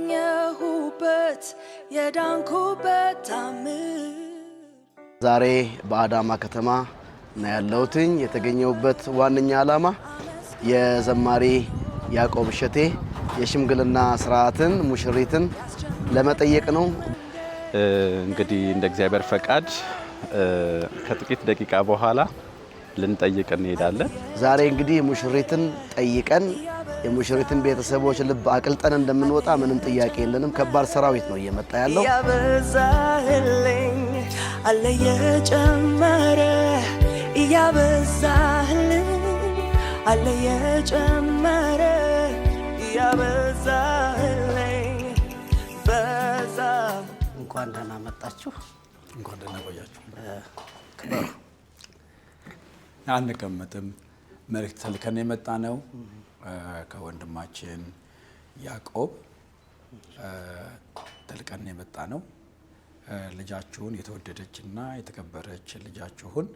የተገኘሁበት የዳንኩበት ታምር ዛሬ በአዳማ ከተማ ነው ያለሁትኝ። የተገኘሁበት ዋነኛ ዓላማ የዘማሪ ያዕቆብ እሸቴ የሽምግልና ስርዓትን ሙሽሪትን ለመጠየቅ ነው። እንግዲህ እንደ እግዚአብሔር ፈቃድ ከጥቂት ደቂቃ በኋላ ልንጠይቅ እንሄዳለን። ዛሬ እንግዲህ ሙሽሪትን ጠይቀን የሙሽሪትን ቤተሰቦች ልብ አቅልጠን እንደምንወጣ ምንም ጥያቄ የለንም። ከባድ ሰራዊት ነው እየመጣ ያለው። ያበዛህልኝ አለ የጨመረ ያበዛህልኝ አለ የጨመረ ያበዛህልኝ በዛ። እንኳን ደህና መጣችሁ። እንኳን ደህና ቆያችሁ። አንቀመጥም። መልእክት ተልከን የመጣ ነው ከወንድማችን ያዕቆብ ተልከን የመጣ ነው። ልጃችሁን የተወደደችና የተከበረች ልጃችሁን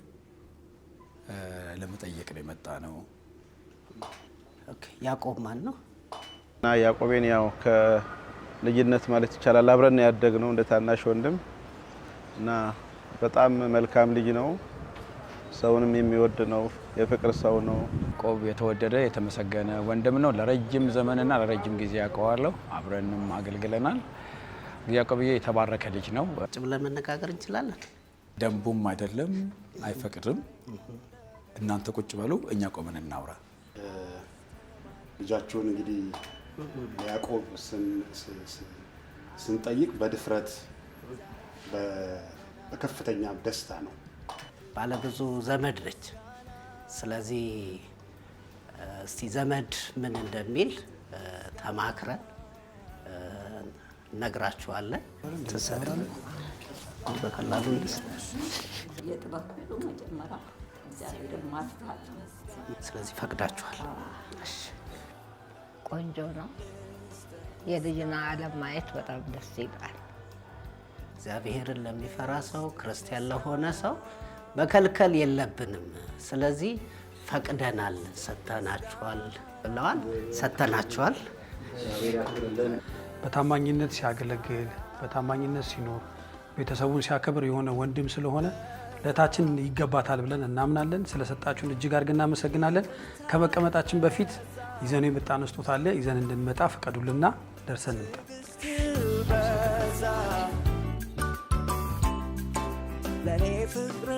ለመጠየቅ ነው የመጣ ነው። ኦኬ፣ ያዕቆብ ማን ነው? እና ያዕቆብን ያው ከልጅነት ማለት ይቻላል አብረን ያደግነው እንደ ታናሽ ወንድም እና በጣም መልካም ልጅ ነው። ሰውንም የሚወድ ነው። የፍቅር ሰው ነው። ያዕቆብ የተወደደ የተመሰገነ ወንድም ነው። ለረጅም ዘመንና ለረጅም ጊዜ ያውቀዋለሁ። አብረንም አገልግለናል። ያዕቆብዬ የተባረከ ልጅ ነው። ቁጭ ብለን መነጋገር እንችላለን? ደንቡም አይደለም አይፈቅድም። እናንተ ቁጭ በሉ፣ እኛ ቆመን እናውራ። ልጃችሁን እንግዲህ ያዕቆብ ስንጠይቅ በድፍረት በከፍተኛ ደስታ ነው። ባለብዙ ዘመድ ነች። ስለዚህ እስቲ ዘመድ ምን እንደሚል ተማክረን ነግራችኋለን። ተሰራን በቀላሉ ስለዚህ ፈቅዳችኋል። ቆንጆ ነው። የልጅና ዓለም ማየት በጣም ደስ ይላል። እግዚአብሔርን ለሚፈራ ሰው ክርስቲያን ለሆነ ሰው መከልከል የለብንም። ስለዚህ ፈቅደናል፣ ሰተናችኋል ብለዋል። ሰተናችኋል። በታማኝነት ሲያገለግል በታማኝነት ሲኖር ቤተሰቡን ሲያከብር የሆነ ወንድም ስለሆነ ለታችን ይገባታል ብለን እናምናለን። ስለሰጣችሁን እጅግ አድርገን እናመሰግናለን። ከመቀመጣችን በፊት ይዘን የመጣነው ስጦታ አለ። ይዘን እንድንመጣ ፈቀዱልና ደርሰን እንጣ። ለኔ ፍቅር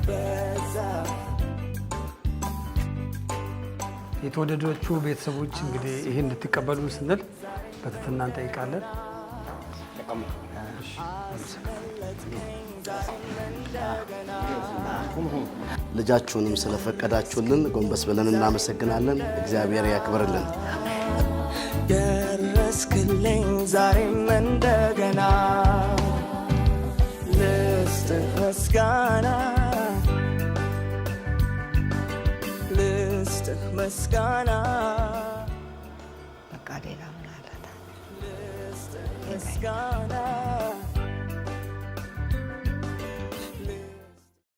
በዛ። የተወደዳችሁ ቤተሰቦች እንግዲህ ይህን እንድትቀበሉን ስንል በትህትና እንጠይቃለን። ልጃችሁንም ስለፈቀዳችሁልን ጎንበስ ብለን እናመሰግናለን። እግዚአብሔር ያክብርልን። ደረስክልኝ ዛሬም እንደገና ልስጥህ ምስጋና ልስጥህ ምስጋና በቃ ሌላ ምን አለ? ልስጥህ ምስጋና